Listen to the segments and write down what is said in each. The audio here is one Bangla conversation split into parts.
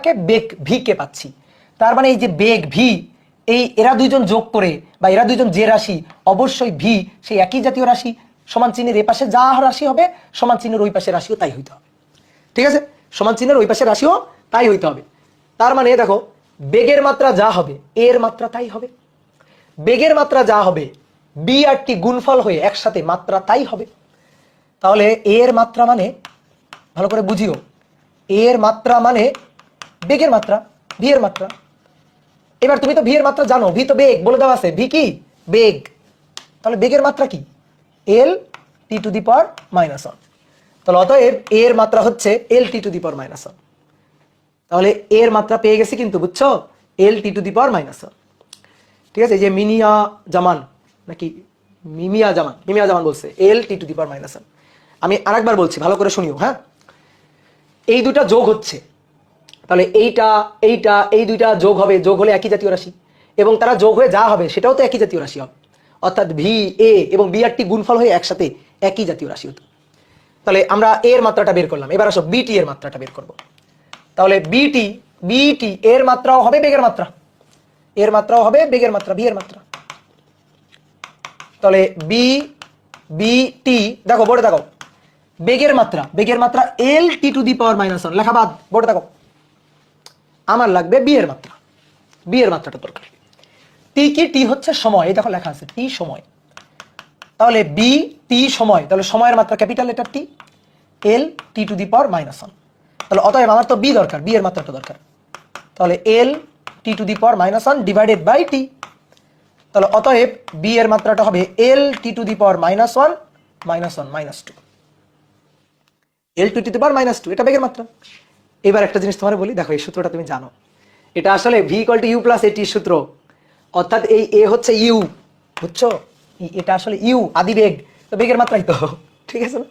কাকে, বেগ ভি কে পাচ্ছি। তার মানে এই যে বেগ ভি, এই এরা দুইজন যোগ করে বা এরা দুইজন যে রাশি, অবশ্যই ভি সেই একই জাতীয় রাশি। সমান চিহ্নের এ পাশে যা রাশি হবে সমান চিহ্নের ওই পাশে রাশিও তাই হইতে হবে। ঠিক আছে, সমান চিহ্নের ওই পাশে রাশিও তাই হইতে হবে। তার মানে দেখো বেগের মাত্রা যা হবে এর মাত্রা তাই হবে, বেগের মাত্রা যা হবে বি আর টি গুণফল হয়ে একসাথে মাত্রা তাই হবে। তাহলে এর মাত্রা মানে, ভালো করে বুঝিও, এর মাত্রা মানে বেগের মাত্রা, ভি এর মাত্রা। এবার তুমি তো ভি এর মাত্রা জানো, ভি তো বেগ বলে দেওয়া আছে, ভি কি বেগ, তাহলে বেগের মাত্রা কি L T to the power minus one. তাহলে অতএব এর মাত্রা হচ্ছে L T to the power minus one. তাহলে এর মাত্রা পেয়ে গেছি কিন্তু, বুঝছো, L T to the power minus one. ঠিক আছে, এই যে মিনিয়া জামান নাকি মিমিয়া জামান বলছে L T to the power minus one. আমি আরেকবার বলছি, ভালো করে শুনিও। হ্যাঁ, এই দুটা যোগ হচ্ছে, তাহলে এইটা এইটা এই দুইটা যোগ হবে, যোগ হলে একই জাতীয় রাশি, এবং তারা যোগ হয়ে যা হবে সেটাও তো একই জাতীয় রাশি হবে। অর্থাৎ ভি এ এবং বি আর টি গুণফল হয়ে একসাথে একই জাতীয় রাশি হতো। তাহলে আমরা এর মাত্রাটা বের করলাম, এবার আসো বিটি এর মাত্রাটা বের করব। তাহলে বিটি এর মাত্রাও হবে বেগের মাত্রা, এর মাত্রাও হবে বেগের মাত্রা, ভি এর মাত্রা। তাহলে বিটি দেখো বোর্ডে দেখো, বেগের মাত্রা L T to the power minus one, লেখা বাদ, বোর্ডে দেখো। আমার লাগবে বি এর মাত্রা, বি এর মাত্রাটা দরকার। টি কি, টি হচ্ছে সময়, এই দেখো লেখা আছে টি সময়। তাহলে বি টি সময়, তাহলে সময়ের মাত্রা capital letter T, L T to the power minus one. তাহলে অতএব আমার তো বি দরকার, বি এর মাত্রাটা দরকার। তাহলে L T to the power minus one divided by T. তাহলে অতএব বি এর মাত্রাটা হবে L T to the power minus one minus two, L to the power minus two, এটা বেগের মাত্রা। এবার একটা জিনিস তোমার বলি, দেখো এই সূত্রটা তুমি জানো, এটা আসলে V equal to U plus A T সূত্র। অর্থাৎ এই এ হচ্ছে ইউ, বুঝছো, এটা আসলে ইউ আদি বেগ, তো বেগের মাত্রাই তো, ঠিক আছে না।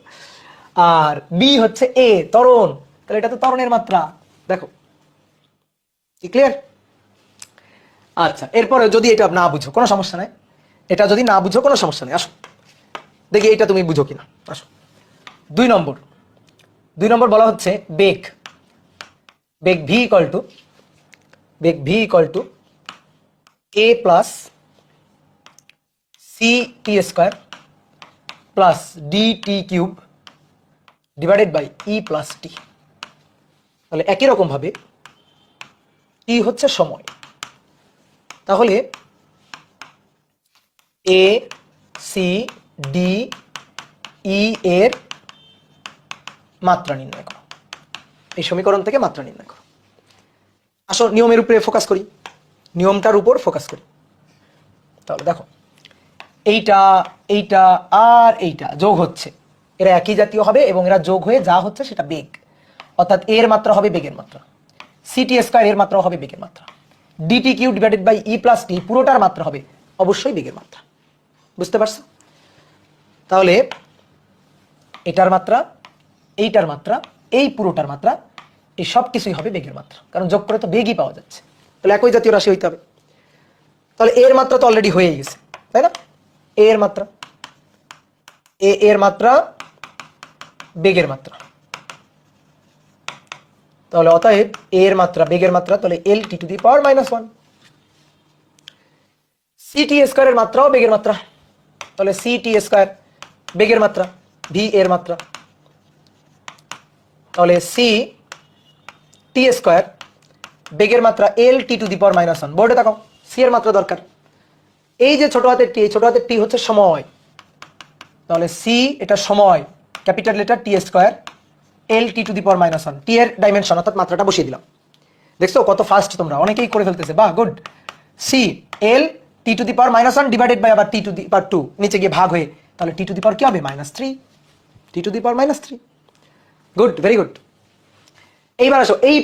আর বি হচ্ছে এ ত্বরণ, তাহলে এটা তো ত্বরণের মাত্রা। দেখো কি ক্লিয়ার? আচ্ছা, এরপরে যদি এটা না বুঝো কোনো সমস্যা নাই, এটা যদি না বুঝো কোনো সমস্যা নেই। আসো দেখি এটা তুমি বুঝো কিনা। আসো 2 নম্বর বলা হচ্ছে বেগ V equal to A plus C T square plus D T cube divided by E plus T. তাহলে একই রকম ভাবে টি হচ্ছে সময়, তাহলে এ সি ডি ই এর মাত্রা নির্ণয় করো, এই সমীকরণ থেকে মাত্রা নির্ণয় করো। আসো নিয়মের উপরে ফোকাস করি, নিয়মটার উপর ফোকাস করি। তাহলে দেখো এইটা এইটা আর এইটা যোগ হচ্ছে, এরা একই জাতীয় হবে এবং এরা যোগ হয়ে যা হচ্ছে সেটা বেগ। অর্থাৎ এর মাত্রা হবে বেগের মাত্রা, সিটি স্কয়ার এর মাত্রা হবে বেগের মাত্রা, D T cube divided by E plus T পুরোটার মাত্রা হবে অবশ্যই বেগের মাত্রা। বুঝতে পারছো? তাহলে এটার মাত্রা, এইটার মাত্রা, এই পুরোটার মাত্রা, এই সব কিছুই হবে বেগের মাত্রা, কারণ যোগ করে তো বেগই পাওয়া যাচ্ছে, তাহলে একই জাতীয় রাশি হইতে হবে। তাহলে এর মাত্রা তো অলরেডি হয়েই গেছে, তাই না? এর মাত্রা, এর মাত্রা বেগের মাত্রা, তাহলে অতএব এর মাত্রা বেগের মাত্রা, তাহলে L T to the power minus one. C T স্কয়ারের মাত্রাও বেগের মাত্রা, তাহলে সিটি স্কয়ার বেগের মাত্রা, ভি এর মাত্রা, তাহলে সি টি স্কয়ার বেগের মাত্রা L T to the power minus one. বোর্ডে দেখো সি এর মাত্রা দরকার। এই যে ছোট হাতের টি, ছোট হাতের টি হচ্ছে সময়, তাহলে সি এটা সময়, capital letter T square L T to the power minus one, T এর ডাইমেনশন অর্থাৎ মাত্রাটা বসিয়ে দিলাম। দেখছো কত ফাস্ট তোমরা, অনেকেই করে ফেলতেছে, বাহ good. C L T to the power minus one divided by আবার T to the power two, নিচে গিয়ে ভাগ হয়ে, তাহলে টি টু দি পাওয়ার কি হবে minus three, T to the power minus three. Good, very good. এইবার আসো এই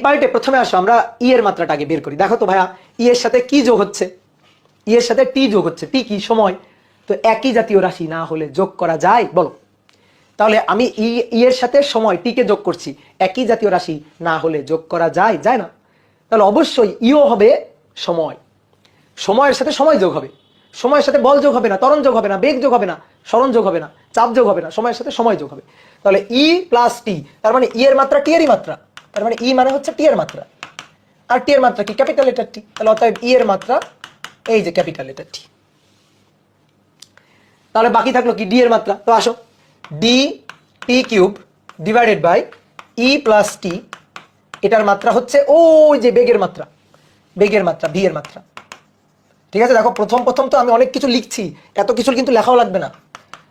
পার্টে প্রথমে আসো আমরা ই এর মাত্রাটা আগে বের করি। দেখো তো ভাইয়া ই এর সাথে কি যোগ হচ্ছে, ই এর সাথে টি যোগ হচ্ছে, টি কি সময়, তো একই জাতীয় রাশি না হলে যোগ করা যায় বলো? তাহলে আমি ই এর সাথে সময় টিকে যোগ করছি, একই জাতীয় রাশি না হলে যোগ করা যায়, যায় না? তাহলে অবশ্যই ইও হবে সময়, সময়ের সাথে সময় যোগ হবে, সময়ের সাথে বল যোগ হবে না, ত্বরণ যোগ হবে না, বেগ যোগ হবে না, সরণ যোগ হবে না, চাপ যোগ হবে না, সময়ের সাথে সময় যোগ হবে। তাহলে ই প্লাস টি, তার মানে ই এর মাত্রা টি এরই মাত্রা, তার মানে ই মানে হচ্ছে টি এর মাত্রা, আর টি এর মাত্রা কি ক্যাপিটাল লেটার টি, তাহলে অতএব ই এর মাত্রা এই যে ক্যাপিটাল লেটার টি। তাহলে বাকি থাকলো কি ডি এর মাত্রা। তো আসো, D T cube divided by E plus T, এটার মাত্রা হচ্ছে ওই যে বেগের মাত্রা, বেগের মাত্রা ভি এর মাত্রা। ঠিক আছে, দেখো প্রথম প্রথম তো আমি অনেক কিছু লিখছি, এত কিছু কিন্তু লেখাও লাগবে না।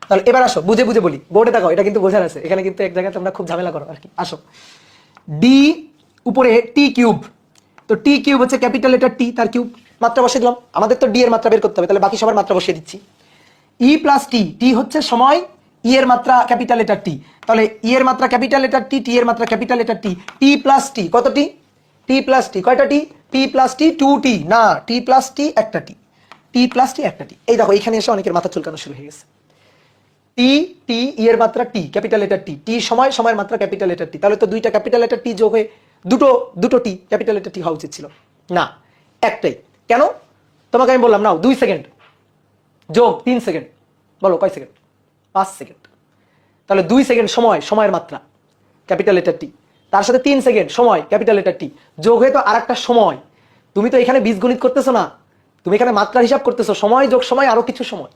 তাহলে এবার আসো বুঝে বুঝে বলি, বোর্ডে দেখো এটা কিন্তু বোঝার আছে, এখানে কিন্তু এক জায়গায় তোমরা খুব ঝামেলা করো আর কি। আসো, ডি উপরে টি কিউব, তো টি কিউব হচ্ছে ক্যাপিটাল লেটার টি, তার কিউব মাত্রা বসিয়ে দিলাম। আমাদের তো ডি এর মাত্রা বের করতে হবে, তাহলে বাকি সবার মাত্রা বসিয়ে দিচ্ছি। ই প্লাস টি, টি হচ্ছে সময়, ই এর মাত্রা ক্যাপিটাল লেটার টি, তাহলে ই এর মাত্রা ক্যাপিটাল লেটার টি, টি এর মাত্রা ক্যাপিটাল লেটার টি, টি প্লাস টি কত টি, টি প্লাস টি কয়টা টি, টি প্লাস টি 2টি, না টি প্লাস টি একটা টি, টি প্লাস টি একটা টি। এই দেখো এখানে এসে অনেকের মাথা চুলকানো শুরু হয়ে গেছে। টি টি ই এর মাত্রা টি ক্যাপিটাল লেটার টি, টি সময়, সময়ের মাত্রা ক্যাপিটাল লেটার টি, তাহলে তো দুইটা ক্যাপিটাল লেটার টি যোগ হয়ে দুটো টি ক্যাপিটাল লেটার টি হওয়া উচিত ছিল, না একটাই। কেন তোমাকে আমি বললাম নাও 2 সেকেন্ড যোগ 3 সেকেন্ড, বলো কয় সেকেন্ড, 5 সেকেন্ড। তাহলে 2 সেকেন্ড সময়, সময়ের মাত্রা ক্যাপিটাল লেটার টি, তার সাথে 3 সেকেন্ড সময় ক্যাপিটাল লেটার টি যোগ হয়ে তো আরেকটা সময়। তুমি তো এখানে বীজগণিত করতেছো না, তুমি এখানে মাত্রার হিসাব করতেছো, সময় যোগ সময় আরো কিছু সময়,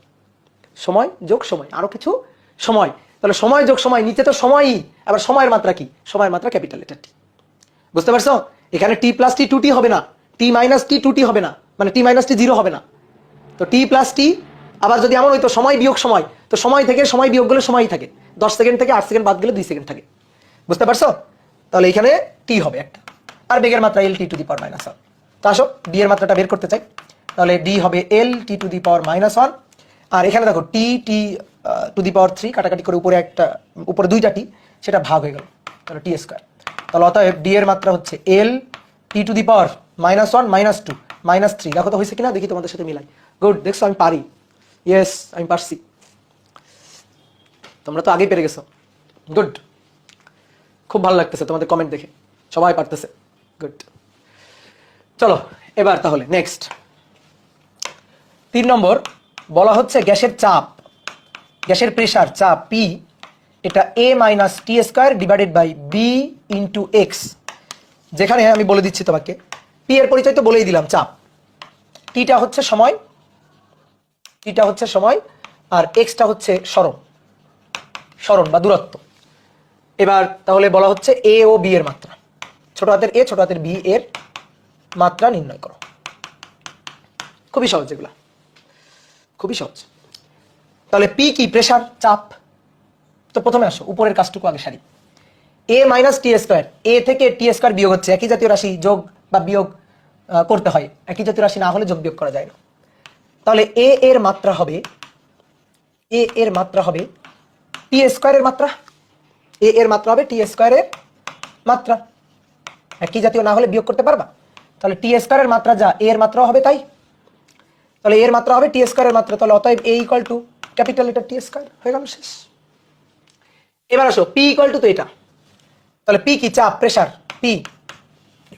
সময় যোগ সময় আরো কিছু সময়। তাহলে সময় যোগ সময়, নিচে তো সময়ই, আবার সময়ের মাত্রা কি, সময়ের মাত্রা ক্যাপিটাল লেটার টি। বুঝতে পারছো, এখানে টি প্লাস টি 2টি হবে না, টি মাইনাস টি 2টি হবে না, মানে টি মাইনাস টি 0 হবে না। তো টি প্লাস টি, আবার যদি এমন হইতো সময় বিয়োগ সময়, তো সময় থেকে সময় বিয়োগ গেলে সময়ই থাকে, 10 সেকেন্ড থেকে 8 সেকেন্ড বাদ গেলে 2 সেকেন্ড থাকে। বুঝতে পারছো, তাহলে এখানে টি হবে একটা, আর বেগের মাত্রা L T to the power minus 1। তো আসো ডি এর মাত্রাটা বের করতে চাই, তাহলে ডি হবে L T to the power minus 1, আর এখানে দেখো টি টি টু দি পাওয়ার 3 কাটাকাটি করে উপরে একটা, উপরে 2টা টি, সেটা ভাগ হয়ে গেল, তাহলে টি স্কয়ার। তাহলে অতএব ডি এর মাত্রা হচ্ছে L T to the power minus 1 minus 2 minus 3। দেখো তো হয়েছে কিনা, দেখি তোমাদের সাথে মিলাই। গুড, দেখছো আমি পারি, ইয়েস আমি পারছি, তোমরা তো আগেই পেরে গেছো। গুড, খুব ভালো লাগতেছে তোমাদের কমেন্ট দেখে, সবাই পারতেছে। গুড, চলো এবার তাহলে নেক্সট 3 নম্বর বলা হচ্ছে গ্যাসের চাপ, গ্যাসের প্রেসার চাপ পি, এটা A minus T square divided by B into X. যেখানে আমি বলে দিচ্ছি তোমাকে, পি এর পরিচয় তো বলেই দিলাম, চাপ, টিটা হচ্ছে সময়, টিটা হচ্ছে সময়, আর এক্সটা হচ্ছে সরণ, সরণ বা দূরত্ব। এবার তাহলে বলা হচ্ছে এ ও বি এর মাত্রা, ছোট হাতের এ ছোট হাতের বি এর মাত্রা নির্ণয় করো। খুবই সহজ, এগুলা খুবই সহজ। তাহলে পি কি, প্রেসার, চাপ। তো প্রথমে আসো উপরের কাজটুকু আগে সারি, এ মাইনাস টি স্কয়ার, এ থেকে টি স্কয়ার বিয়োগ হচ্ছে, একই জাতীয় রাশি যোগ বা বিয়োগ করতে হয়, একই জাতীয় রাশি না হলে যোগ বিয়োগ করা যায় না। তাহলে এ এর মাত্রা হবে, এ এর মাত্রা হবে টি স্কয়ারের মাত্রা, এ এর মাত্রা হবে টি স্কয়ারের মাত্রা, একই জাতীয় না হলে বিয়োগ করতে পারবা। তাহলে টি স্কয়ারের মাত্রা যা, এ এর মাত্রা হবে তাই, তাহলে এর মাত্রা হবে টি স্কয়ারের মাত্রা, তাহলে অতএব A equal to capital letter T square, হয়ে গেল, শেষ। এবার আসো পি ইকুয়াল টু, তো এটা তাহলে পি কি, চাপ, pressure, P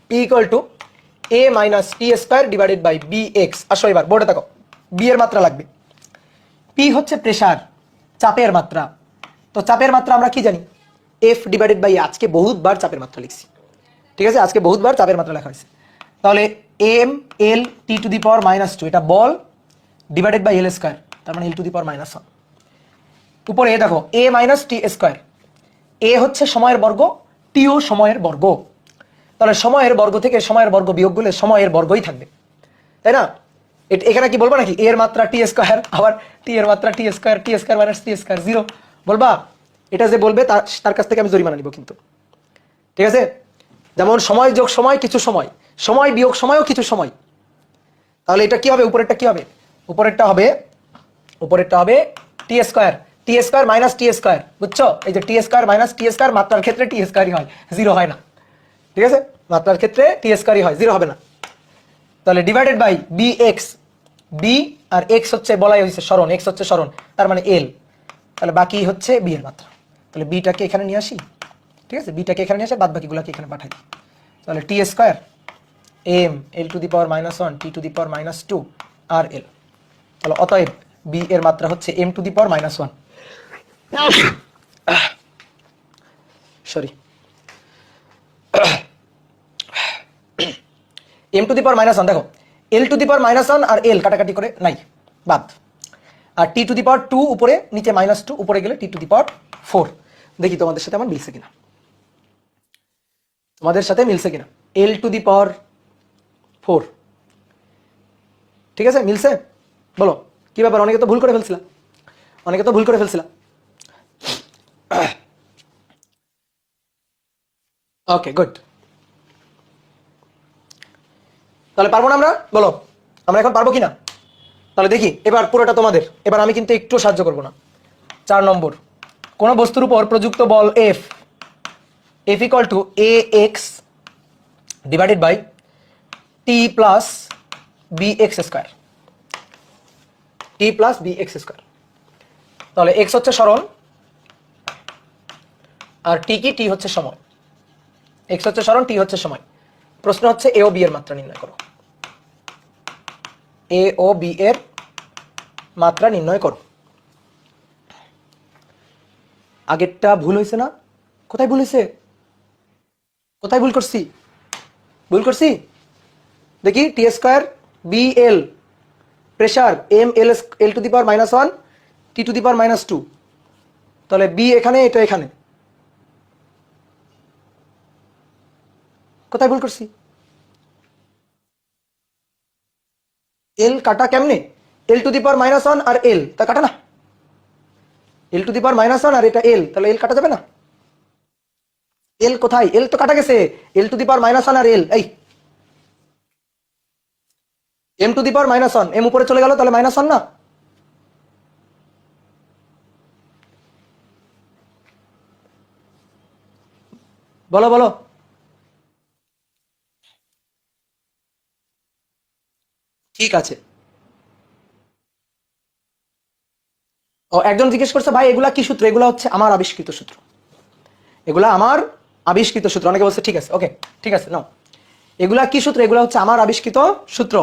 P equal to A minus T square divided by B X. আসো এবার বোর্ডে দেখো, বি এর মাত্রা লাগবে, পি হচ্ছে প্রেসার, চাপের মাত্রা। তো চাপের মাত্রা আমরা কি জানি, এফ ডিভাইডেড বাই, আজকে বহুতবার চাপের মাত্রা লিখছি, ঠিক আছে, আজকে বহুতবার চাপের মাত্রা লেখা হয়েছে। তাহলে M L T to the power minus 2, এটা বল, ডিভাইডেড বাই এল স্কয়ার, তার মানে এল টু দি পাওয়ার মাইনাস 1। উপরে দেখো এ মাইনাস টি স্কয়ার, এ হচ্ছে সময়ের বর্গ, টিও সময়ের বর্গ, তাহলে সময়ের বর্গ থেকে সময়ের বর্গ বিয়োগ করলে সময়ের বর্গই থাকবে, তাই না। এখানে কি বলবো নাকি এর মাত্রা টি স্কয়ার, আবার টি এর মাত্রা টি স্কয়ার, টি স্কয়ার মাইনাস টি স্কয়ার 0 বলবা, এটা যে বলবে তার কাছ থেকে আমি জরিমানা নিব কিন্তু, ঠিক আছে। যেমন সময় যোগ সময় কিছু সময়, সময় বিয়োগ সময়ও কিছু সময়। তাহলে এটা কি হবে, উপরেরটা কি হবে, উপরেরটা হবে, উপরেরটা হবে টি স্কয়ার, টি স্কয়ার মাইনাস টি স্কয়ার, বুঝছো, এই যে টি স্কয়ার মাইনাস টি স্কয়ার, মাত্রার ক্ষেত্রে টি স্কয়ারই হয়, 0 হয় না, ঠিক আছে, মাত্রার ক্ষেত্রে টি স্কয়ারই হয়, 0 হবে না। তাহলে divided by B X, B আর এক্স হচ্ছে বলাই হয়েছে সরণ, এক্স হচ্ছে সরণ, তার মানে এল, তাহলে বাকি হচ্ছে বি এর মাত্রা। তাহলে বিটাকে এখানে নিয়ে আসি, ঠিক আছে, বিটাকে এখানে নিয়ে আসে, বাদ বাকিগুলোকে এখানে পাঠাই দিই। তাহলে T square M L to the power minus 1 T to the power minus 2 আর এল। তাহলে অতএব বি এর মাত্রা হচ্ছে M to the power minus 1, sorry m to the power -1 দেখো l টু দি পাওয়ার -1 আর l কাটাকাটি করে নাই, বাদ। আর t টু দি পাওয়ার 2 উপরে, নিচে -2 উপরে গেলে t টু দি পাওয়ার 4। দেখি তোমাদের সাথে আমার মিলছে কিনা, তোমাদের সাথে মিলছে কিনা। l টু দি পাওয়ার 4, ঠিক আছে, মিলছে? বলো কি ব্যাপার, অনেকে তো ভুল করে ফেলছিলাম, অনেকে তো ভুল করে ফেলছিলাম। ওকে, গুড। তাহলে পারবো না আমরা, বলো আমরা এখন পারবো কিনা? তাহলে দেখি এবার পুরোটা তোমাদের, এবার আমি কিন্তু একটু সাহায্য করবো না। 4 নম্বর, কোন বস্তুর উপর প্রযুক্ত বল F equal to ax divided by t plus bx square, t plus bx square. তাহলে x হচ্ছে সরণ আর t কি, t হচ্ছে সময়। x হচ্ছে সরণ, t হচ্ছে সময়। প্রশ্ন হচ্ছে a ও b এর মাত্রা নির্ণয় করো, a ও b এর মাত্রা নির্ণয় করো। আগেরটা ভুল হয়েছে না? কোথায় ভুল হয়েছে, কোথায় ভুল করছি? ভুল করছি দেখি। T square B L, pressure M L, L to the power -1 T to the power -2। তাহলে বি এখানে, এটা এখানে, কোথায় ভুল করছি? এল কাটা কেমনে? এল টু দি পাওয়ার -1 আর এল, তা কাটা না। এল টু দি পাওয়ার -1 আর এটা এল, তাহলে এল কাটা যাবে না। এল কোথায়? এল তো কাটা গেছে। এল টু দি পাওয়ার -1 আর এল, এই M to the power -1, M উপরে চলে গেল, তাহলে -1 না? বলো বলো। ঠিক আছে। ও একজন জিজ্ঞেস করছে ভাই এগুলা কি সূত্র? এগুলা হচ্ছে আমার আবিষ্কৃত সূত্র, এগুলা আমার আবিষ্কৃত সূত্র। অনেকে বলছে ঠিক আছে, ওকে ঠিক আছে নাও। এগুলা কি সূত্র? এগুলা হচ্ছে আমার আবিষ্কৃত সূত্র।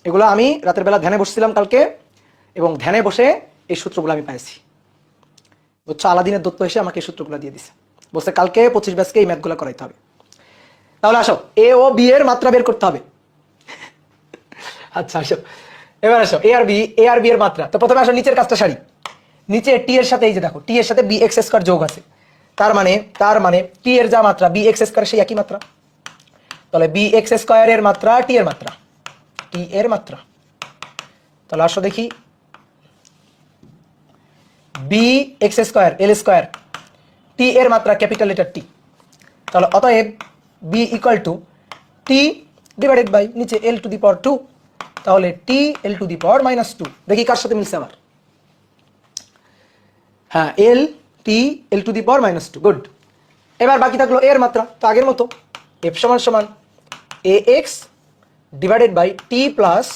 এগুলো আমি রাতের বেলা ধ্যানে বসছিলাম কালকে, এবং ধ্যানে বসে এই সূত্রগুলো আমি পাইছি। বুঝছো, আলাদিনের দত্ত এসে আমাকে এই সূত্রগুলো দিয়ে দিছে, বলছে কালকে 25 ব্যাচকে এই ম্যাথগুলো করাইতে হবে। তাহলে আসো, এ ও বি এর মাত্রা বের করতে হবে। আচ্ছা আসো, এবার আসো এ আর বি এর মাত্রা। তো প্রথমে আসো নিচের কাজটা সারি। নিচে টি এর সাথে, এই যে দেখো টি এর সাথে বি এক্স স্কয়ার যোগ আছে, তার মানে টি এর যা মাত্রা বি এক্স স্কয়ার সেই একই মাত্রা। তাহলে বি এক্স স্কয়ার এর মাত্রা টি এর মাত্রা, টি এর মাত্রা। তাহলে আসো দেখি, B X square L square, T এর মাত্রা ক্যাপিটাল লেটার টি। তাহলে অতএব B equal to T divided by নিচে এল টু দি পাওয়ার 2। তাহলে টি এল টু দি পাওয়ার -2। দেখি কার সাথে মিলছে আমার। হ্যাঁ, এল টি এল টু দি পাওয়ার -2, গুড। এবার বাকি থাকলো এর মাত্রা, তো আগের মতো এফ সমান সমান A X divided by T plus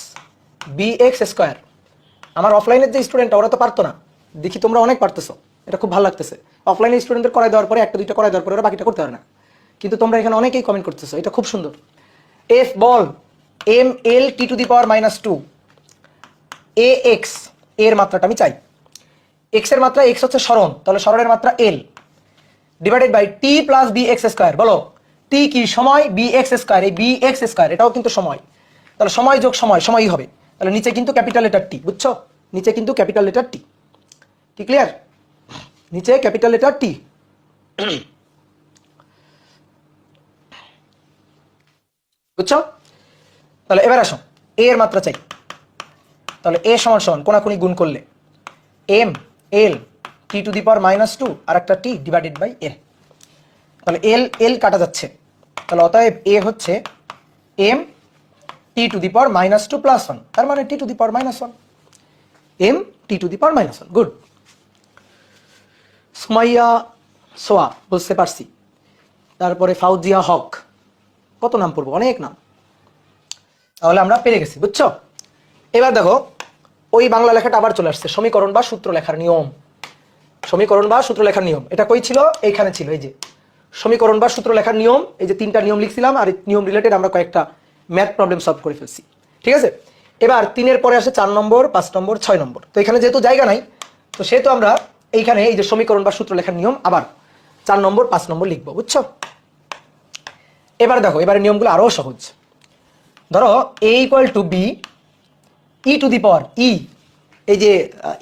B X square. আমার অফলাইনের যে স্টুডেন্টটা ওরা তো পারতো না, দেখি তোমরা অনেক পারতেছো, এটা খুব ভালো লাগতেছে। অফলাইনের স্টুডেন্টদের করাই দেওয়ার পরে, একটা দুইটা করাই দেওয়ার পরে ওরা বাকিটা করতে পারে না, কিন্তু তোমরা এখানে অনেকেই কমেন্ট করতেছো, এটা খুব সুন্দর। এফ বল M L T to the power -2 A X, এর মাত্রাটা আমি চাই। এক্স এর মাত্রা, এক্স হচ্ছে সরণ, তাহলে সরণের মাত্রা L divided by T plus B X square. বলো টি কি? সময়। বি এক্স স্কোয়ার, এই বি এক্স স্কোয়ার এটাও কিন্তু সময়, তাহলে সময় যোগ সময়, সময়ই হবে। তাহলে নিচে কিন্তু ক্যাপিটাল লেটার টি, বুঝছো? নিচে কিন্তু ক্যাপিটাল লেটার টি, কি ক্লিয়ার? নিচে ক্যাপিটাল লেটার টি। বুঝছো? তাহলে এবার আসো এ এর মাত্রা চাই। তাহলে এ সমান সমান কোনাকুনি গুণ করলে M L T to the power -2 আর একটা টি ডিভাইডেড বাই এ। তাহলে এল এল কাটা যাচ্ছে, তাহলে অতএব এ হচ্ছে M T to the power -2 + 1, তার মানে T to the power -1, M T to the power -1, good. Sumaiya সোয়া বুঝতে পারছি, তারপরে ফাউজিয়া হক, কত নাম পড়বো, অনেক নাম। তাহলে আমরা পেরে গেছি, বুঝছো? এবার দেখো ওই বাংলা লেখাটা আবার চলে আসছে, সমীকরণ বা সূত্র লেখার নিয়ম। সমীকরণ বা সূত্র লেখার নিয়ম, এটা কই ছিল? এইখানে ছিল, এই যে সমীকরণ বা সূত্র লেখার নিয়ম। এই যে 3টা নিয়ম লিখছিলাম, আর নিয়ম রিলেটেড আমরা কয়েকটা ম্যাথ প্রবলেম সলভ করে ফেলছি, ঠিক আছে? এবার 3-এর পরে আসে 4 নম্বর, 5 নম্বর, 6 নম্বর। তো এখানে যেহেতু জায়গা নাই, তো সেহেতু আমরা এইখানে এই যে সমীকরণ বা সূত্র লেখার নিয়ম আবার 4 নম্বর 5 নম্বর লিখবো, বুঝছো? এবার দেখো, এবারে নিয়মগুলো আরো সহজ। ধরো a equal to B E to the power E, এই যে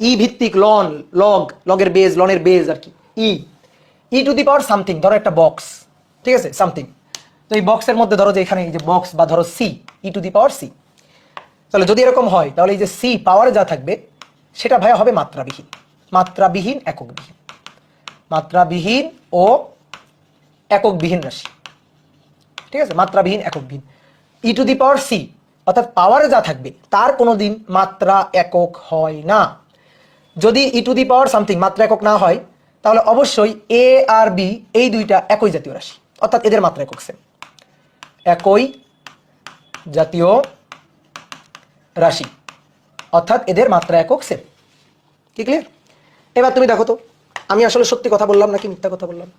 ই ভিত্তিক লন লগ, লগের বেজ, লনের বেজ আর কি, E to the power something, ধরো একটা বক্স, ঠিক আছে, সামথিং। তো এই বক্সের মধ্যে ধরো যে এখানে এই যে বক্স বা ধরো C, E to the power C. তাহলে যদি এরকম হয় তাহলে এই যে সি পাওয়ারে যা থাকবে সেটা ভাইয়া হবে মাত্রাবিহীন, মাত্রাবিহীন এককবিহীন, মাত্রাবিহীন ও এককবিহীন রাশি, ঠিক আছে, মাত্রাবিহীন এককবিহীন। ই টু দি পাওয়ার সি অর্থাৎ পাওয়ারে যা থাকবে তার কোনোদিন মাত্রা একক হয় না। যদি ই টু দি পাওয়ার সামথিং মাত্রা একক না হয় তাহলে অবশ্যই এ আর বি এই দুইটা একই জাতীয় রাশি, অর্থাৎ এদের মাত্রা একক সেম, একই জাতীয় রাশি, অর্থাৎ এদের মাত্রা একক সেম। কি ক্লিয়ার? এবার তুমি দেখো তো আমি আসলে সত্যি কথা বললাম নাকি মিথ্যা কথা বললাম।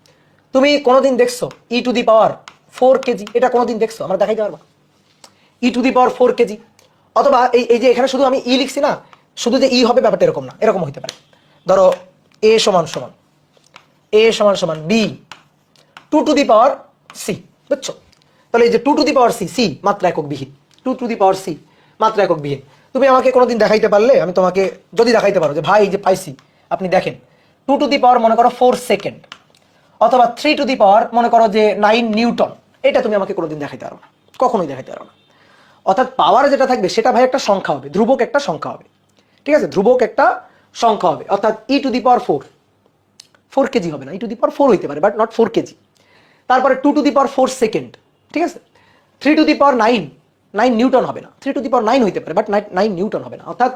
তুমি কোনোদিন দেখছো ই টু দি পাওয়ার 4 কেজি? এটা কোনোদিন দেখছো? আমরা দেখাইতে পারবা ই টু দি পাওয়ার 4 কেজি? অথবা এই যে এখানে শুধু আমি ই লিখছি না, শুধু যে ই হবে ব্যাপারটা এরকম না, এরকম হইতে পারে। ধরো এ সমান সমান এ সমান সমান B 2 to the power C, বুঝছো? তাহলে এই যে 2 to the power C, C মাত্রা একক বিহীন, 2 টু দি পাওয়ার সি মাত্রা একক বিহীন। তুমি আমাকে কোনোদিন দেখাইতে পারলে, আমি তোমাকে যদি দেখাইতে পারো যে ভাই এই যে পাইছি, আপনি দেখেন 2 টু দি পাওয়ার মনে করো 4 সেকেন্ড, অথবা 3 টু দি পাওয়ার মনে করো যে 9 নিউটন, এটা তুমি আমাকে কোনোদিন দেখাইতে পারো না, কখনোই দেখাইতে পারো না। অর্থাৎ পাওয়ার যেটা থাকবে সেটা ভাই একটা সংখ্যা হবে, ধ্রুবক একটা সংখ্যা হবে, ঠিক আছে, ধ্রুবক একটা সংখ্যা হবে। অর্থাৎ ই টু দি পাওয়ার 4 কেজি হবে না, ই টু দি পাওয়ার 4 হইতে পারে বাট নট 4 কেজি। তারপরে 2 টু দি পাওয়ার 4 সেকেন্ড, ঠিক আছে। 3 টু দি পাওয়ার 9 নিউটন হবে না, 3 টু দি পাওয়ার 9 হইতে পারে বাট 9 নিউটন হবে না। অর্থাৎ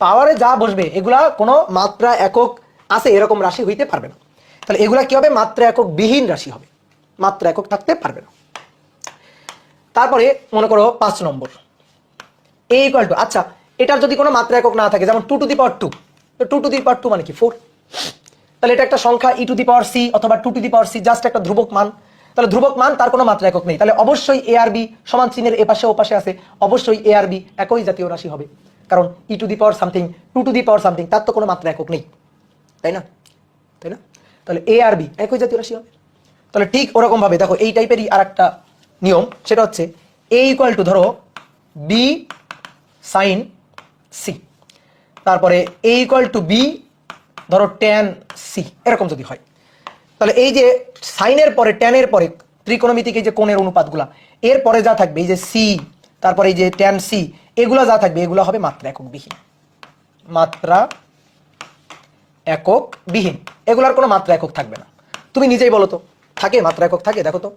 পাওয়ারে যা বসবে এগুলা কোনো মাত্রা একক আছে এরকম রাশি হইতে পারবে না। তাহলে এগুলা কি হবে? মাত্রা একক বিহীন রাশি হবে, মাত্রা একক থাকতে পারবে না। তারপরে মনে করো 5 নম্বর এ ইকুয়াল টু, আচ্ছা এটার যদি কোনো মাত্রা একক না থাকে, যেমন 2 টু দি পাওয়ার 2, তো 2 টু দি পাওয়ার 2 মানে কি 4, তাহলে এটা একটা সংখ্যা ই টু দি পাওয়ার সি অথবা 2 to the power C, just একটা ধ্রুবক মান। তাহলে ধ্রুবক মান, তার কোনো মাত্রা একক নেই, তাহলে অবশ্যই এ আর বি সমান চিহ্নের এ পাশে ও পাশে আছে, অবশ্যই এ আর বি একই জাতীয় রাশি হবে, কারণ E to the power something 2 to the power something তার তো কোনো মাত্রা একক নেই, তাই না? তাই না? তাহলে এ আর বি একই জাতীয় রাশি হবে। তাহলে ঠিক ওরকম ভাবে দেখো এই টাইপেরই আর একটা নিয়ম, সেটা হচ্ছে এ ইকুয়াল টু ধরো বি সাইন সি, তারপরে এ ইকুয়াল টু বি ধরো ট্যান সি, এরকম যদি হয় তাহলে এই যে সাইনের পরে ট্যানের পরে ত্রিকোণমিতিক এই যে কোণের অনুপাতগুলা, এর পরে যা থাকবে এই যে সি, তারপরে এই যে ট্যান সি, এগুলা যা থাকবে এগুলো হবে মাত্রা একক বিহীন, মাত্রা একক বিহীন, এগুলার কোনো মাত্রা একক থাকবে না। তুমি নিজেই বলো তো থাকে মাত্রা একক থাকে? দেখো তো,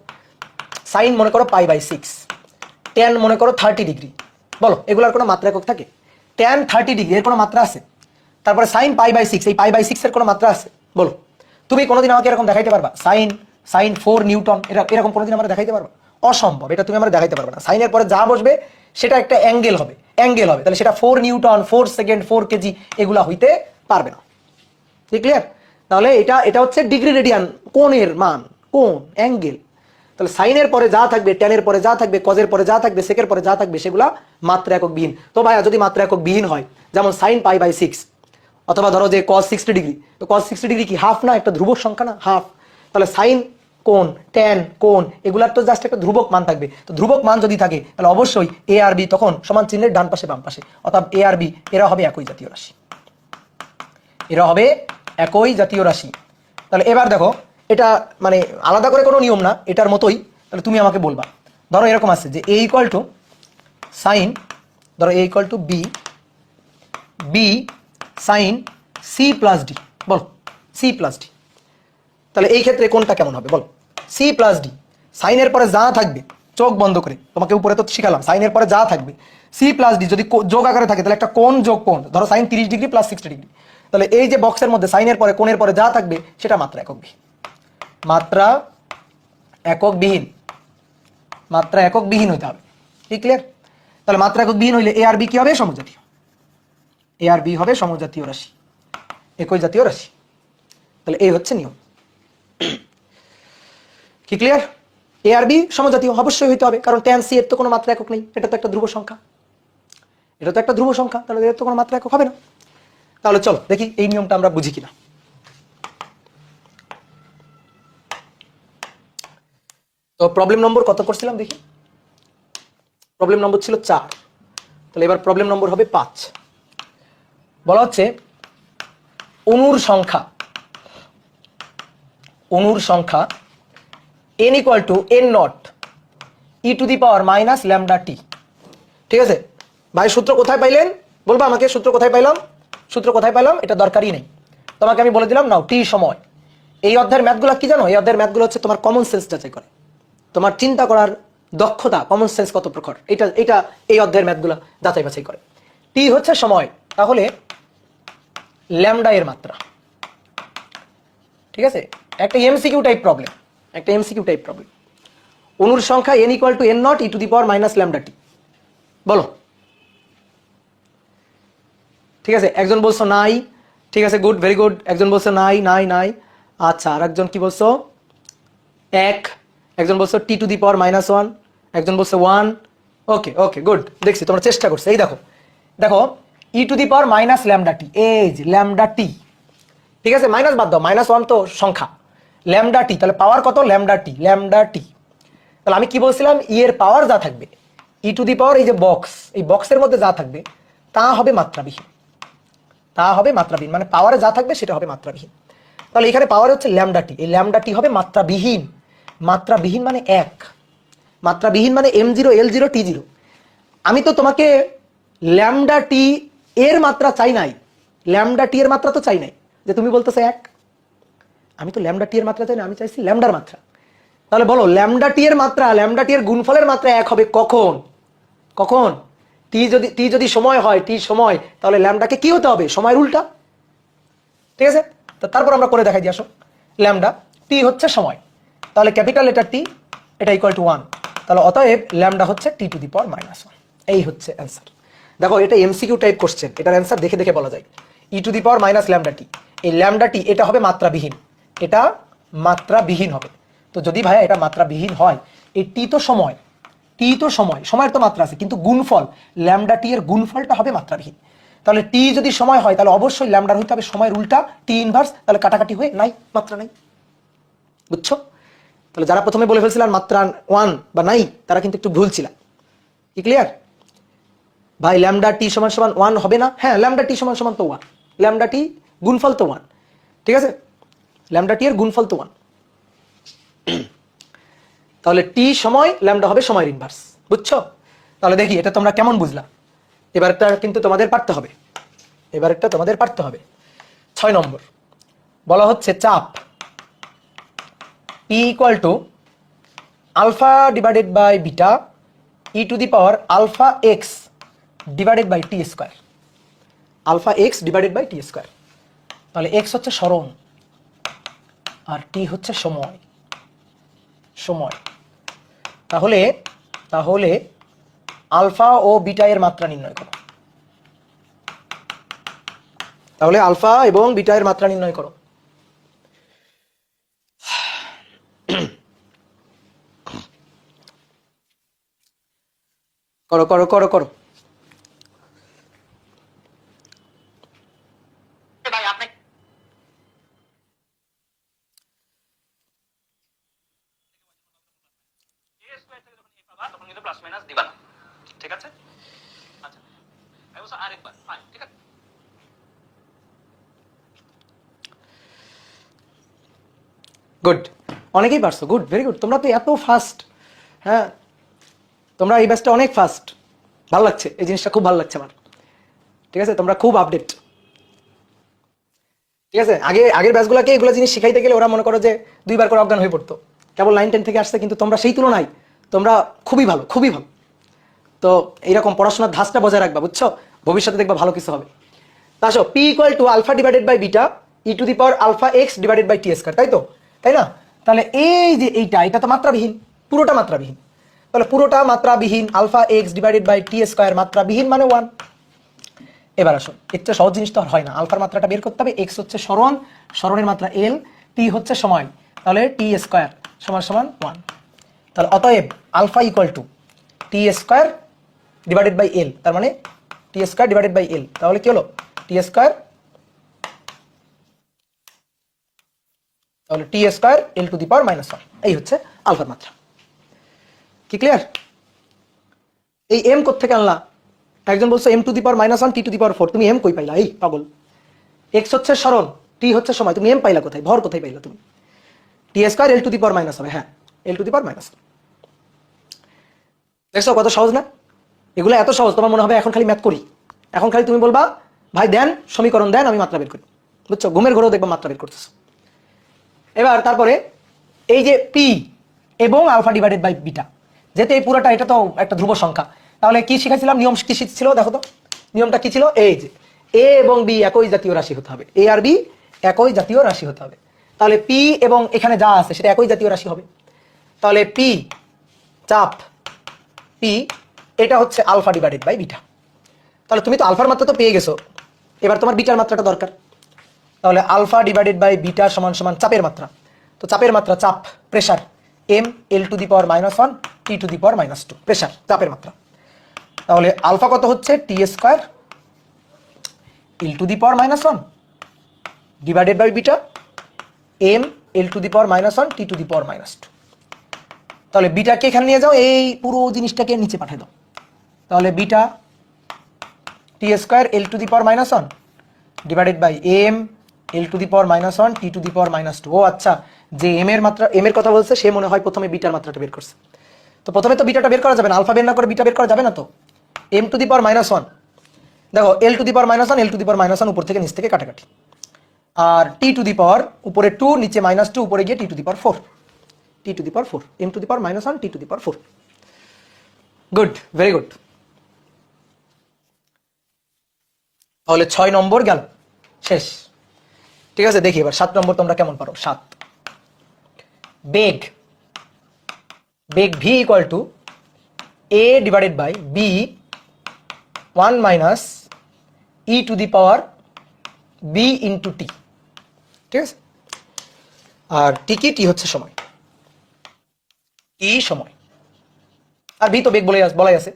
সাইন মনে করো π/6, ট্যান মনে করো 30 ডিগ্রি, বলো এগুলার কোনো মাত্রা একক থাকে? ট্যান 30 ডিগ্রি এর কোনো মাত্রা আছে? তারপরে সাইন π/6, এই π/6 এর কোনো মাত্রা আছে? বলো তুমি কোনোদিন আমাকে এরকম দেখাইতে পারবা সাইন 4 নিউটন এরকম কোনোদিন আমরা দেখাইতে পারবা? অসম্ভব, এটা তুমি আমরা দেখাইতে পারবে না। সাইনের পরে যা বসবে সেটা একটা অ্যাঙ্গেল হবে, তাহলে সেটা 4 নিউটন, 4 সেকেন্ড, 4 কেজি এগুলা হইতে পারবে না। ক্লিয়ার? তাহলে এটা হচ্ছে ডিগ্রি রেডিয়ান, কোণের মান, কোণ, অ্যাঙ্গেল। তাহলে সাইনের পরে যা থাকবে, ট্যানের পরে যা থাকবে, কজের পরে যা থাকবে, সেকের পরে যা থাকবে সেগুলা মাত্রা একক বিহীন। তো ভাইয়া যদি মাত্রা একক বিহীন হয়, যেমন সাইন π/6 অথবা ধরো যে cos 60 ডিগ্রি, তো cos 60 ডিগ্রি কি হাফ না? একটা ধ্রুবক সংখ্যা না, হাফ। তাহলে সাইন কোণ, ট্যান কোণ, এগুলার তো জাস্ট একটা ধ্রুবক মান থাকবে। তো ধ্রুবক মান যদি থাকে তাহলে অবশ্যই এ আর বি তখন সমান চিহ্নের ডান পাশে বাম পাশে, অর্থাৎ এ আর বি এরা হবে একই জাতীয় রাশি, এরা হবে একই জাতীয় রাশি। তাহলে এবার দেখো এটা মানে আলাদা করে কোনো নিয়ম না, এটার মতোই। তাহলে তুমি আমাকে বলবা, ধরো এরকম আছে যে এ ইকুয়াল টু সাইন, ধরো A equal to B sine C plus D, বলো সি প্লাস ডি। তাহলে এই ক্ষেত্রে কোনটা কেমন হবে বলো? সি প্লাস ডি, সাইনের পরে যা থাকবে, চোখ বন্ধ করে, তোমাকে উপরে তো শিখালাম, সাইনের পরে যা থাকবে সি প্লাস ডি যদি যোগ আকারে থাকে তাহলে একটা কোণ যোগ কোণ, ধরো সাইন 30 ডিগ্রি প্লাস 60 ডিগ্রি। তাহলে এই যে বক্সের মধ্যে সাইনের পরে কোণের পরে যা থাকবে সেটা মাত্রা একক বিহীন, মাত্রা একক বিহীন, মাত্রা একক বিহীন হইতে হবে। কি ক্লিয়ার? তাহলে মাত্রা একক বিহীন হইলে এ আর বি কি হবে? সমজাতীয়, এ আর বি হবে সমজাতীয় রাশি, একই জাতীয় রাশি। তাহলে এই হচ্ছে নিয়ম। কি ক্লিয়ার? এ আর বি সমজাতীয় অবশ্যই হইতে হবে, কারণ ট্যান সি এর তো কোনো মাত্রা একক নেই, এটা তো একটা ধ্রুব সংখ্যা, এটা তো একটা ধ্রুব সংখ্যা, তাহলে এর তো কোনো মাত্রা একক হবে না। তাহলে চলো দেখি এই নিয়মটা আমরা বুঝি কিনা। তো প্রবলেম নম্বর কত করছিলাম দেখি, প্রবলেম নম্বর ছিল 4, তাহলে এবার প্রবলেম নম্বর হবে 5। বলা হচ্ছে অণুর সংখ্যা n equal to n nought E to the power minus lambda T. ঠিক আছে ভাই, সূত্র কোথায় পাইলেন বলবা আমাকে, সূত্র কোথায় পাইলাম এটা দরকারই নেই, তোমাকে আমি বলে দিলাম। নাও টি সময়। এই অধ্যায়ের ম্যাথগুলো কি জানো? এই অধ্যায়ের ম্যাথগুলো হচ্ছে তোমার কমন সেন্স যাচাই করে, তোমার চিন্তা করার দক্ষতা, কমন সেন্স কত প্রখর, এটা এই অধ্যায়ের ম্যাথগুলো যাচাই বাছাই করে। টি হচ্ছে সময়, তাহলে ল্যামডা এর মাত্রা। ঠিক আছে, একটা এমসিকিউ টাইপ প্রবলেম, অণুর সংখ্যা n equal to n nought E to the power minus lambda T. বলো। ঠিক আছে, একজন বলছো নাই, ঠিক আছে গুড, ভেরি গুড। একজন বলছো নাই নাই নাই, আচ্ছা। আর একজন কি বলছো? একজন বলছো টি টু দি পাওয়ার মাইনাস 1, একজন বলছো 1। ওকে ওকে গুড, দেখছি তোমরা চেষ্টা করছো। এই দেখো E to the power minus lambda T, এই যে ল্যামডা টি। ঠিক আছে, মাইনাস বাদ দাও, -1 তো সংখ্যা, ল্যামডা টি, তাহলে পাওয়ার কত? Lambda t. তাহলে আমি কি বলছিলাম? ই এর পাওয়ার যা থাকবে, ই টু দি পাওয়ার এই যে বক্স, এই বক্সের মধ্যে যা থাকবে তা হবে মাত্রাবিহীন, মানে পাওয়ারে যা থাকবে সেটা হবে মাত্রাবিহীন। তাহলে এখানে পাওয়ার হচ্ছে ল্যামডা টি, এই ল্যামডা টি হবে মাত্রাবিহীন। মাত্রাবিহীন মানে 1, মাত্রাবিহীন মানে m0 l0 t0। আমি তো তোমাকে ল্যামডা টি এর মাত্রা চাই নাই, ল্যামডা টি এর মাত্রা তো চাই নাই, যে তুমি বলতেছো 1। আমি তো ল্যামডা টি এর মাত্রা চাই না, আমি চাইছি ল্যামডার মাত্রা। তাহলে বলো ল্যামডা টি এর মাত্রা, ল্যামডা টি এর গুণফলের মাত্রা 1 হবে কখন? টি যদি সময় হয়, টি সময়, তাহলে ল্যামডাকে কি হতে হবে? সময়ের উল্টা। ঠিক আছে, তো তারপর আমরা করে দেখাই দিই, আসো। ল্যামডা টি হচ্ছে সময়, তাহলে ক্যাপিটাল লেটার টি, এটা ইকুয়াল টু 1, তাহলে অতএব ল্যামডা হচ্ছে টি টু দি পাওয়ার মাইনাস 1। এই হচ্ছে অ্যান্সার। দেখো এটা এমসিকিউ টাইপ কোশ্চেন, এটার অ্যান্সার দেখে দেখে বলা যায়। E to the power minus lambda T, এই ল্যামডা টি এটা হবে মাত্রাবিহীন, এটা মাত্রাবিহীন হবে। তো যদি ভাইয়া এটা মাত্রাবিহীন হয়, এই টি তো সময়, সময়ের তো মাত্রা আছে, কিন্তু গুণফল ল্যামডা টি এর গুণফলটা হবে মাত্রাবিহীন। তাহলে টি যদি সময় হয়, তাহলে অবশ্যই ল্যামডার হইতে হবে সময়ের উল্টা, টি ইনভার্স, তাহলে কাটাকাটি হয়ে নাই, মাত্রা নাই। বুঝছো? তাহলে যারা প্রথমে বলে ফেলছিলেন মাত্রা 1 বা নাই, তারা কিন্তু একটু ভুল ছিল। কি ক্লিয়ার ভাই? ল্যামডা টি সমান সমান 1 হবে না? হ্যাঁ, ল্যামডা টি সমান সমান তো 1, ল্যামডা টি গুণফল তো 1। ঠিক আছে, ল্যামডা টি এর গুণফল তো 1। তাহলে টি সময়, ল্যামডা হবে সময়ের ইনভার্স। বুঝছো? তাহলে দেখি এটা তোমরা কেমন বুঝলা। এবারটা কিন্তু তোমাদের পারতে হবে, 6 নম্বর। বলা হচ্ছে চাপ P equal to alpha divided by beta E to the power alpha X divided by T square, তাহলে এক্স হচ্ছে সরণ আর টি হচ্ছে সময়। তাহলে আলফা ও বিটা এর মাত্রা নির্ণয় করো। করো। ঠিক আছে, আচ্ছা আরেকবার, ঠিক আছে। গুড, অনেকেই পারছো, গুড, ভেরি গুড। তোমরা তো এত ফাস্ট, হ্যাঁ তোমরা এই ব্যাচটা অনেক ফাস্ট, ভালো লাগছে, এই জিনিসটা খুব ভালো লাগছে আমার। ঠিক আছে, তোমরা খুব আপডেট। ঠিক আছে, আগের ব্যাচগুলোকে এগুলো জিনিস শিখাইতে গেলে ওরা মনে করো যে 2 বার করে অজ্ঞান হয়ে পড়তো, কেবল 9-10 থেকে আসছে, কিন্তু তোমরা সেই তুলনায় তোমরা খুবই ভালো। তো এইরকম পড়াশোনার ধাঁচটা বজায় রাখবা, বুঝছো? ভবিষ্যতে দেখবা ভালো কিছু হবে। তা আসো, P equal to alpha divided by beta E to the power alpha X divided by T square, তাই না? তাহলে এই যে এটা তো মাত্রাবিহীন, পুরোটা মাত্রাবিহীন। তাহলে পুরোটা মাত্রাবিহীন, alpha X divided by T square মাত্রাবিহীন মানে 1। এবার আসো, একটা সহজ জিনিস তো আর হয় না, আলফার মাত্রাটা বের করতে হবে। এক্স হচ্ছে সরণের মাত্রা এল, টি হচ্ছে সময়, তাহলে টি স্কয়ার সমান সমান 1। তাহলে অতএব alpha equal to T square divided by L, তার মানে T square divided by L, তাহলে কি হলো? টি স্কয়ার, তাহলে T square L to the power -1, এই হচ্ছে আলফার মাত্রা। কি ক্লিয়ার? এই এম কোত্থেকে আনলা? একজন বলছো M to the power -1 T to the power 4, তুমি এম কই পাইলা? এই পাগল, এক্স হচ্ছে সরণ, টি হচ্ছে সময়, তুমি এম পাইলা কোথায়? ভর কোথায় পাইলা তুমি? T square L to the power minus হবে, হ্যাঁ এল টু দি পাওয়ার মাইনাস। দেখছো কত সহজ না? এগুলো এত সহজ তোমার মনে হবে এখন খালি ম্যাথ করি, এখন খালি তুমি বলবা ভাই দেন সমীকরণ দেন আমি মাত্রা বের করি, বুঝছো? ঘুমের ঘরেও দেখবা মাত্রা বের করতেছো। এবার তারপরে এই যে পি এবং আলফা ডিভাইডেড বাই বিটা, যেহেতু এই পুরোটা এটা তো একটা ধ্রুব সংখ্যা, তাহলে কি শিখাইছিলাম? নিয়ম কি ছিল দেখো তো, নিয়মটা কি ছিল? এই যে এ এবং বি একই জাতীয় রাশি হতে হবে, এ আর বি একই জাতীয় রাশি হতে হবে, তাহলে পি এবং এখানে যা আছে সেটা একই জাতীয় রাশি হবে। তাহলে পি চাপ পি এটা হচ্ছে আলফা ডিভাইডেড বাই বিটা। তাহলে তুমি তো আলফার মাত্রা তো পেয়ে গেছো, এবার তোমার বিটার মাত্রাটা দরকার। তাহলে আলফা ডিভাইডেড বাই বিটা সমান সমান চাপের মাত্রা, তো চাপের মাত্রা চাপ pressure M L to the power -1 T to the power -2, pressure চাপের মাত্রা। তাহলে আলফা কত হচ্ছে? T square L to the power -1 divided by beta M L to the power -1 T to the power -2। তাহলে বিটাকে এখানে নিয়ে যাও, এই পুরো জিনিসটাকে নিচে পাঠিয়ে দাও। তাহলে beta T square L to the power -1 divided by M L to the power -1 T to the power -2। ও আচ্ছা, যে এম এর মাত্রা এম এর কথা বলছে সে মনে হয় প্রথমে বিটার মাত্রাটা বের করছে। তো প্রথমে তো বিটাটা বের করা যাবে না, আলফা বের না করে বিটা বের করা যাবে না। তো এম টু দি পাওয়ার -1, দেখো এল to the power -1 L to the power -1 উপর থেকে নিচ থেকে কাটাকাটি, আর টি টু দি পাওয়ার উপরে 2 নিচে -2 উপরে গিয়ে T to the power 4, T to the power 4 M to the power -1 T to the power 4। Good, very good. তাহলে 6 নম্বর গেল, শেষ। ঠিক আছে, দেখি এবার 7 নম্বর তোমরা কেমন পারো। 7, বেগ V equal to A divided by B 1 minus E to the power B into T. ঠিক আছে, আর টি কি? টি হচ্ছে সময়, টি সময়, আর বি তো বেগ বলাই আছে।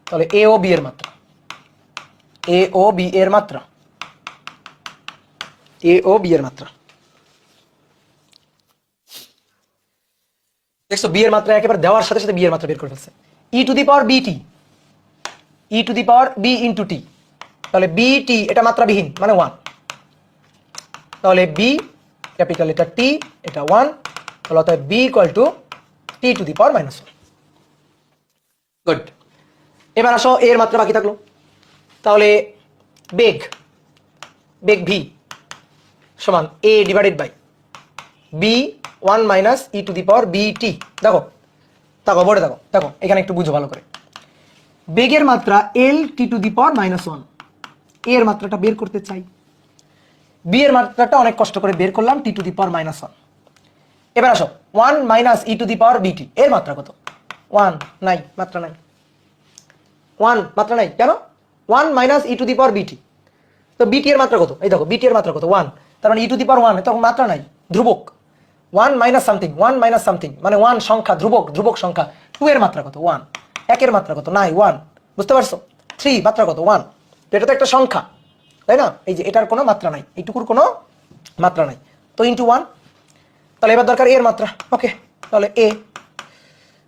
তাহলে এ ও বি এর মাত্রা, এ ও বি এর মাত্রা, এ ও বি এর মাত্রা। দেখছো বি এর মাত্রা একেবারে দেওয়ার সাথে সাথে বি এর মাত্রা বের করে ফেলছে। E to the power B T, E to the power B into T, তাহলে বি টি এটা মাত্রাবিহীন মানে 1, তাহলে বি ক্যাপিটাল এটা টি এটা 1, তাহলে অতএব B equal to T to the power -1। Good. এবার আসো এর মাত্রা বাকি থাকলো, তাহলে বেগ ভি সমান A divided by B 1 minus E to the power B T. দেখো দেখো বোর্ডে দেখো, দেখো এখানে একটু বুঝো ভালো করে। বেগের মাত্রা L T to the power -1, এর মাত্রাটা বের করতে চাই, বি এর মাত্রাটা অনেক কষ্ট করে বের করলাম টি টু দি পাওয়ার -1। এবার আসো 1 মাইনাস ই টু দি পাওয়ার বিটি, এর মাত্রা কত? 1 নাই, মাত্রা নাই, 1 মাত্রা নাই। কেন? 1 মাইনাস ই টু দি পাওয়ার বিটি, তো বিটি এর মাত্রা কত? এই দেখো বিটি এর মাত্রা কত? 1, তার মানে ই টু দি পাওয়ার 1, তখন মাত্রা নাই, ধ্রুবক। 1 মাইনাস সামথিং, 1 মাইনাস সামথিং মানে 1 সংখ্যা, ধ্রুবক সংখ্যা। 2 এর মাত্রা কত? 1, 1 এর মাত্রা কত? নাই, 1, বুঝতে পারছো? 3 মাত্রা কত? 1, এটা তো একটা সংখ্যা, তাই না? এই যে এটার কোনো মাত্রা নাই, এইটুকুর কোনো মাত্রা নাই, তো ইন্টু 1। তাহলে এবার দরকার এর মাত্রা, ওকে, তাহলে এ,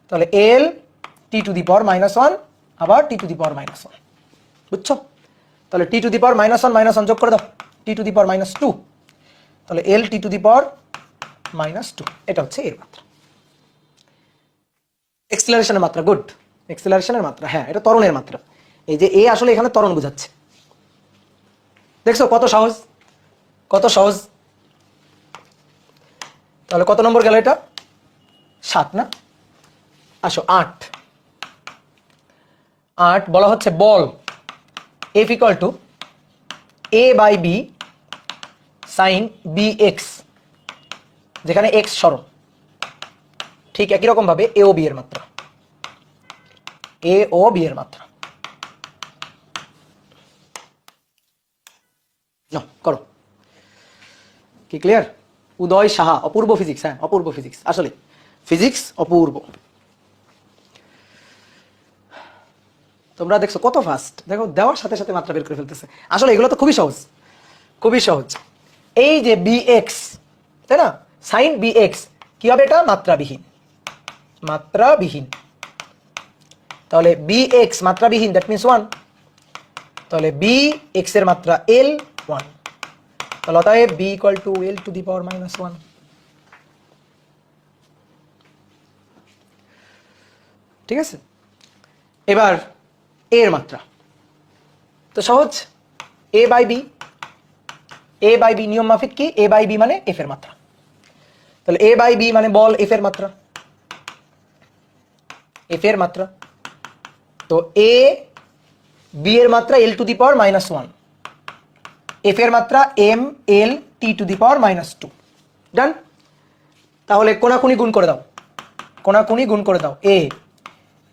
তাহলে L T to the power -1 আবার টি টু দি পাওয়ার -1, বুঝছো? তাহলে টি টু দি পাওয়ার -1 যোগ করে দাও, টি টু দি পাওয়ার -2, তাহলে L T to the power -2, এটা হচ্ছে এর মাত্রা, এক্সেলারেশনের মাত্রা। গুড, এক্সেলারেশনের মাত্রা, হ্যাঁ এটা ত্বরণের মাত্রা। এই যে এ আসলে এখানে ত্বরণ বোঝাচ্ছে, দেখছো কত সহজ, কত সহজ। তাহলে কত নম্বর গেল এটা? 7 না? আসো 8, বলা হচ্ছে বল F equal to A by B sine B X, যেখানে এক্স সরণ, ঠিক একই রকম ভাবে এ ও বি এর মাত্রা, এ ও বি এর মাত্রা। করো, কি ক্লিয়ার? উদয় সাহা, অপূর্ব ফিজিক্স, হ্যাঁ অপূর্ব ফিজিক্স, আসলে ফিজিক্স অপূর্ব। তোমরা দেখছো কত ফাস্ট, দেখো দেওয়ার সাথে সাথে মাত্রা বের করে ফেলতেছে। আসলে এগুলো তো খুবই সহজ, খুবই সহজ। এই যে বি এক্স, তাই না, সাইন বি এক্স কি হবে? এটা মাত্রাবিহীন, মাত্রাবিহীন। তাহলে বি এক্স মাত্রাবিহীন, দ্যাট মিনস 1। তাহলে বি এক্স এর মাত্রা এল 1, তাহলে অতএব B equal to L to the power -1। ঠিক আছে, এবার এ এর মাত্রা তো সহজ, A by B. A by B নিয়ম মাফিক কি, এ বাই বি মানে এফ এর মাত্রা। তাহলে এ বাই বি মানে বল এফ এর মাত্রা, এফ এর মাত্রা। তো এ বি এর মাত্রা এল টু দি পাওয়ার -1, এফ এর মাত্রা M L T to the power -2। ডান। তাহলে কোনাকুনি গুণ করে দাও, কোনাকুনি গুণ করে দাও। A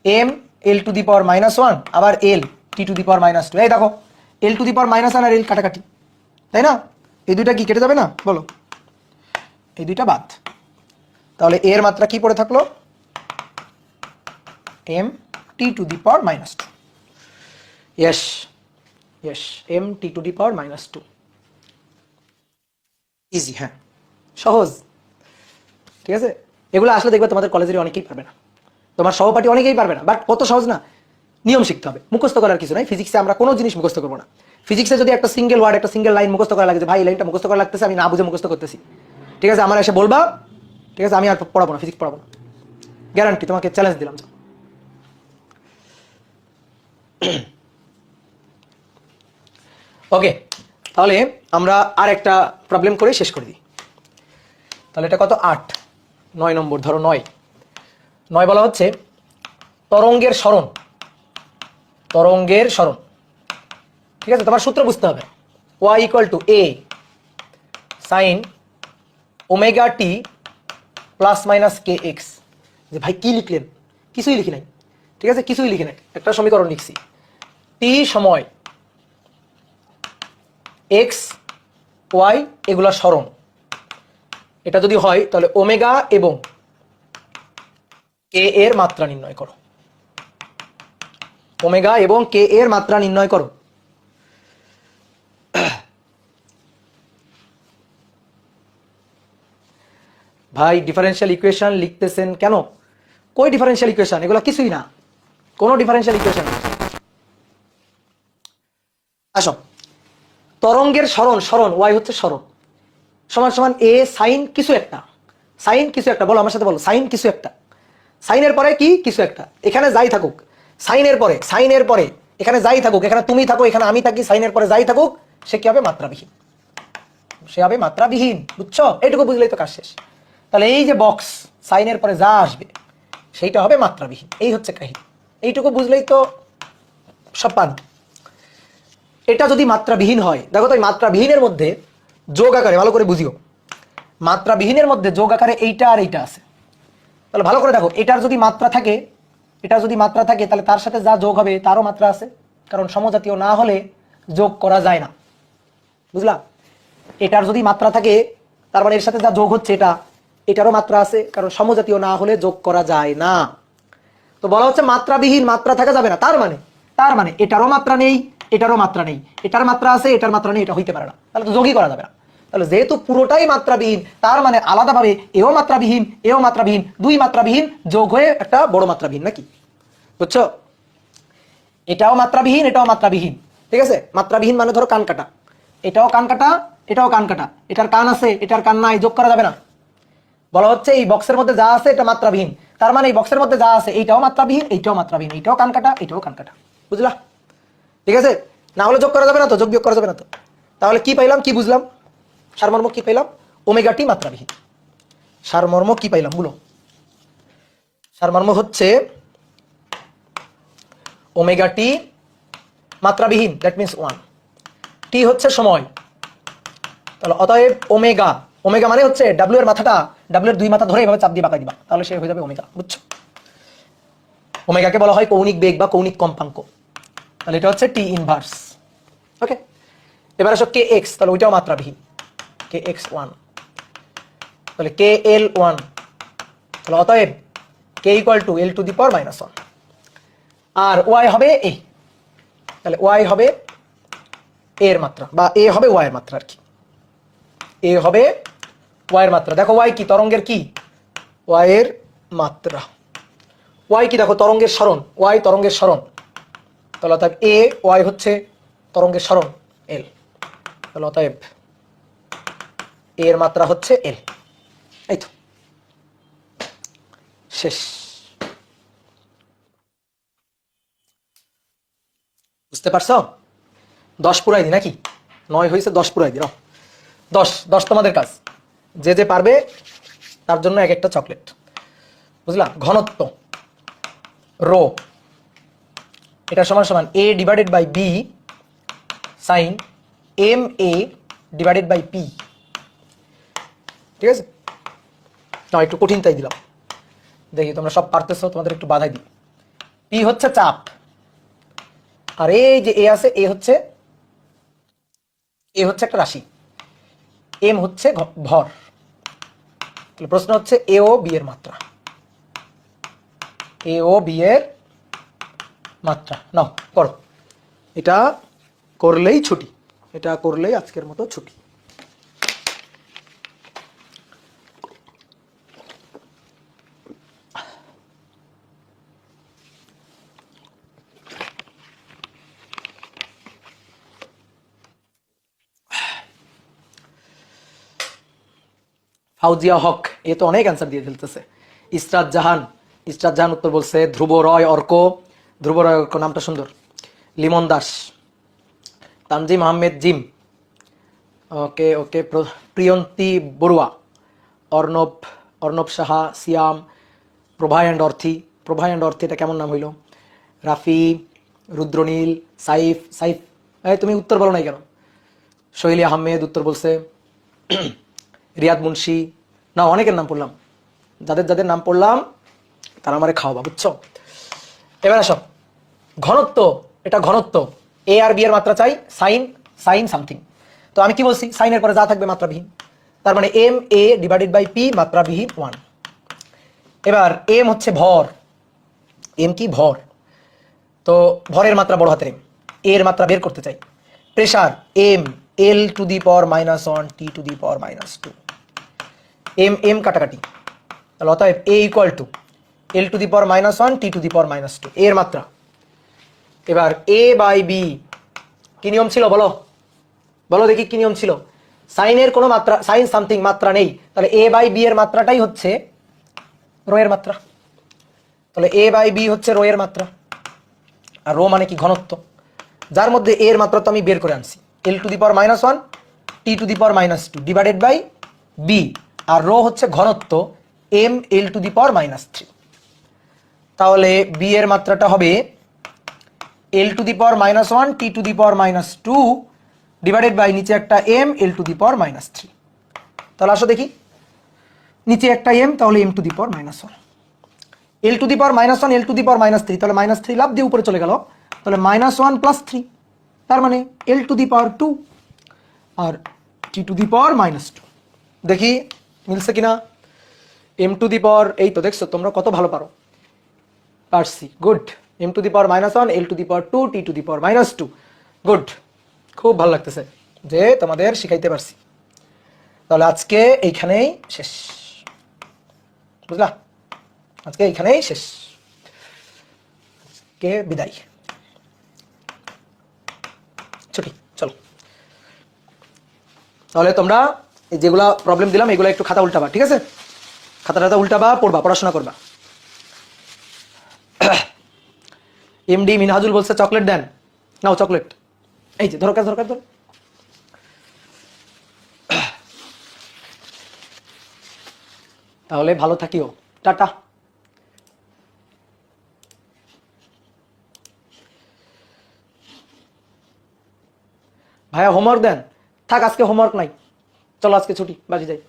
M L to the power -1 আবার এল টি টু দি পাওয়ার -2। এই দেখো এল টু দি পাওয়ার -1 আর এল কাটাকাটি, তাই না? এই দুইটা কি কেটে যাবে না, বলো? এই দুইটা বাদ। তাহলে এর মাত্রা কি পড়ে থাকলো, M T to the power -2। Yes yes, M T to the power -2। Easy, হ্যাঁ সহজ। ঠিক আছে, এগুলো আসলে দেখবে তোমাদের কলেজের অনেকেই পারবে না, তোমার সহপাঠী অনেকেই পারবে না, বাট কত সহজ না। নিয়ম শিখতে হবে, মুখস্থ করার কিছু নাই। ফিজিক্সে আমরা কোনো জিনিস মুখস্থ করবো না। ফিজিক্সে যদি একটা সিঙ্গেল ওয়ার্ড, একটা সিঙ্গেল লাইন মুখস্থ করা লাগে, যে ভাই এই লাইনটা মুখস্থ করা লাগতেছে, আমি না বুঝে মুখস্থ করতেছি, ঠিক আছে, আমার এসে বলবা, ঠিক আছে, আমি আর পড়াবো না, ফিজিক্স পড়াবো না, গ্যারান্টি, তোমাকে চ্যালেঞ্জ দিলাম। ওকে, তাহলে আমরা আর একটা প্রবলেম করে শেষ করে দিই। তাহলে এটা কত, 8, 9 নম্বর, ধরো 9 বলা হচ্ছে তরঙ্গের সরণ, তরঙ্গের সরণ। ঠিক আছে, তোমার সূত্র বুঝতে হবে, y equal to a sine omega t plus minus K x. যে ভাই কি লিখলেন, কিছুই লিখি নাই। ঠিক আছে, কিছুই লিখি নাই, একটা সমীকরণ লিখছি। টি সময় এক্স ওয়াই এগুলা সরণ, এটা যদি হয় তাহলে ওমেগা এবং কে এর মাত্রা নির্ণয় করো, ওমেগা এবং কে এর মাত্রা নির্ণয় করো। ভাই ডিফারেন্সিয়াল ইকুয়েশন লিখতেছেন কেন? কই ডিফারেন্সিয়াল ইকুয়েশন, এগুলো কিছুই না, কোনো ডিফারেন্সিয়াল ইকুয়েশন। আসো, তরঙ্গের সরণ, সরণ ওয়াই হচ্ছে সরণ, সমান সমান এ সাইন কিছু একটা, সাইন কিছু একটা, বলো আমার সাথে বলো, সাইন কিছু একটা। সাইনের পরে কি কিছু একটা, এখানে যাই থাকুক, সাইনের পরে, সাইনের পরে এখানে যাই থাকুক, এখানে তুমি থাকো, এখানে আমি থাকি, সাইনের পরে যাই থাকুক, সে কি হবে, মাত্রাবিহীন, সে হবে মাত্রাবিহীন। বুঝছো? এইটুকু বুঝলেই তো কাজ শেষ। তাহলে এই যে বক্স, সাইনের পরে যা আসবে সেইটা হবে মাত্রাবিহীন, এই হচ্ছে কাহিনী। এইটুকু বুঝলেই তো সব পান। এটা যদি মাত্রাবিহীন হয়, দেখো তো, এই মাত্রাবিহীনের মধ্যে যোগ আকারে, ভালো করে বুঝিও, মাত্রাবিহীনের মধ্যে যোগ আকারে এইটা আর এইটা আছে। তাহলে ভালো করে দেখো, এটার যদি মাত্রা থাকে, এটার যদি মাত্রা থাকে, তাহলে তার সাথে যা যোগ হবে তারও মাত্রা আছে, কারণ সমজাতীয় না হলে যোগ করা যায় না। বুঝলা? এটার যদি মাত্রা থাকে, তার মানে এর সাথে যা যোগ হচ্ছে এটা, এটারও মাত্রা আছে, কারণ সমজাতীয় না হলে যোগ করা যায় না। তো বলা হচ্ছে মাত্রাবিহীন, মাত্রা থাকা যাবে না। তার মানে এটারও মাত্রা নেই, এটারও মাত্রা নেই, এটার মাত্রা আছে, এটার মাত্রা নেই, এটা হইতে পারে না, তাহলে তো যোগই করা যাবে না। তাহলে যেহেতু পুরোটাই মাত্রাবিহীন, তার মানে আলাদাভাবে এও মাত্রাবিহীন, এও মাত্রাবিহীন, দুই মাত্রাবিহীন যোগ হয়ে একটা বড় মাত্রাবিহীন, নাকি? বুঝছো? এটাও মাত্রাবিহীন, এটাও মাত্রাবিহীন। ঠিক আছে, মাত্রাবিহীন মানে ধরো কান কাটা, এটাও কান কাটা, এটাও কান কাটা, এটার কান আছে, এটার কান নাই, যোগ করা যাবে না। বলা হচ্ছে এই বক্সের মধ্যে যা আছে এটা মাত্রাবিহীন, তার মানে এই বক্সের মধ্যে যা আছে এইটাও মাত্রাবিহীন, এইটাও মাত্রাবিহীন, এইটাও কান কাটা, এইটাও কান কাটা। বুঝলা? ঠিক আছে, না হলে যোগ করা যাবে না, তো যোগ বিয়োগ করা যাবে না। তো তাহলে কি পাইলাম, কি বুঝলাম, সারমর্ম কি পাইলাম, ওমেগা টি মাত্রাবিহীন। সারমর্ম কি পাইলাম বলো? সারমর্ম হচ্ছে ওমেগা টি মাত্রাবিহীন, দ্যাট মিনস 1, টি হচ্ছে সময়, তাহলে অতএব ওমেগা, ওমেগা মানে হচ্ছে ডাব্লিউ এর মাথাটা, ডাব্লিউ এর দুই মাথা ধরে এভাবে চাপ দিয়ে বাঁকা দিবা, তাহলে সে হয়ে যাবে ওমেগা। বুঝছো? ওমেগাকে বলা হয় কৌণিক বেগ বা কৌণিক কম্পাঙ্ক, তাহলে এটা হচ্ছে টি ইনভার্স। ওকে, এবার আসো কে এক্স, তাহলে ওইটাও মাত্রাবিহীন, কে এক্স 1, তাহলে কে এল 1, তাহলে অতএব K equal to L to the power -1, আর ওয়াই হবে এ, তাহলে ওয়াই হবে এর মাত্রা, বা এ হবে ওয়াই এর মাত্রা আর কি, এ হবে ওয়াই এর মাত্রা। দেখো ওয়াই কি, তরঙ্গের কি, ওয়াই এর মাত্রা, ওয়াই কি দেখো তরঙ্গের সরণ, ওয়াই তরঙ্গের সরণ, তাহলে অতএব এ ওয়াই হচ্ছে তরঙ্গের সরণ এল, তাহলে অতএব এর মাত্রা হচ্ছে এল। এই তো শেষ। বুঝতে পারছো? 10 পুরাই দি নাকি? 9 হয়েছে, 10 পুরাই দি। 10 তোমাদের কাজ, যে যে পারবে তার জন্য এক একটা চকলেট। বুঝলাম? ঘনত্ব রো, এটা সমান সমান A divided by B sign M A divided by P. ঠিক আছে, না একটু কঠিন তাই দিলাম, দেখি তোমরা সব পারতেছো, তোমাদের একটু বাধাই দিই। পি হচ্ছে চাপ, আর এই যে এ আছে, এ হচ্ছে একটা রাশি, এম হচ্ছে ভর। তাহলে প্রশ্ন হচ্ছে এ ও বি এর মাত্রা, এ ও বি এর মাত্রা নাও করো। এটা করলেই ছুটি, এটা করলেই আজকের মতো ছুটি। ফাউজিয়া হক, এ তো অনেক অ্যান্সার দিয়ে ফেলতেছে। ইসরাত জাহান, উত্তর বলছে। ধ্রুব রয় অর্ক, ধ্রুব রয় অর্ক নামটা সুন্দর। Limon Das, Tanzim Ahmed Jim, okay okay. Priyanti Barua, Arnab Saha, Siam, Prova and Orthi, এটা কেমন নাম হইল? রাফি, রুদ্রনীল, সাইফ, তুমি উত্তর বলো নাই কেন? শৈলী আহমেদ উত্তর বলছে। রিয়াদ মুন্সি, না অনেকের নাম পড়লাম, যাদের নাম পড়লাম তারা আমারে খাওয়াবা, বুঝছো? এবার আসো ঘনত্ব, এটা ঘনত্ব, এ আর বি এর মাত্রা চাই, সাইন সামথিং। তো আমি কি বলছি, সাইনের পরে যা থাকবে মাত্রাবিহীন, তার মানে M A divided by P মাত্রাবিহীন 1। এবার এম হচ্ছে ভর, এম কি ভর, তো ভরের মাত্রা বড় হাতের এম, এর মাত্রা বের করতে চাই। Pressure M L to the power -1 T to the power -2, M কাটাকাটি, তাহলে অতএব A equal to L to the power -1 T to the power -2 এর মাত্রা। এবার এ বাই বি কি নিয়ম ছিল বলো, বলো দেখি কি নিয়ম ছিল? সাইনের কোনো মাত্রা, সাইন সামথিং মাত্রা নেই, তাহলে এ বাই বি এর মাত্রাটাই হচ্ছে রো এর মাত্রা, তাহলে এ বাই বি হচ্ছে রো এর মাত্রা। আর রো মানে কি? ঘনত্ব, যার মধ্যে এ এর মাত্রা তো আমি বের করে আনছি, L to the power -1 T to the power -2 divided by B, আর রো হচ্ছে ঘনত্ব M L to the power -3। তাহলে বি এর মাত্রাটা হবে L to the power -1 T to the power -2 divided by নিচে একটা M L to the power -3। তাহলে আসো দেখি, নিচে একটা এম, তাহলে M to the power -1, L to the power -1 L to the power -3, তাহলে -3 লাভ দিয়ে উপরে চলে গেল, তাহলে -1 + 3, তার মানে এল to the power 2 R T to the power -2। দেখি মিলছে কিনা? এম টু দি পাওয়ার, এই তো দেখছো তোমরা কত ভালো পারো, পারছি, good. M to the power -1 L to the power 2 T to the power -2, good. খুব ভালো লাগতেছে যে তোমাদের শিখাইতে পারছি। তাহলে আজকে এইখানেই শেষ, বুঝলা? আজকে এইখানেই শেষ, কে বিদায়, ছুটি, চলো। তাহলে তোমরা যেগুলা প্রবলেম দিলাম এগুলো একটু খাতা উল্টাবা, ঠিক আছে? খাতাটা উল্টাবা, পড়বা, পড়াশোনা করবা। এমডি মিনহাজুল বলছে চকলেট দেন, নাও চকলেট, এই যে ধরো, ধরো। তাহলে ভালো থাকিও, টাটা। ভাইয়া হোমওয়ার্ক দেন, থাক আজকে হোমওয়ার্ক নাই, চলো আজকে ছুটি, বাড়ি যাই।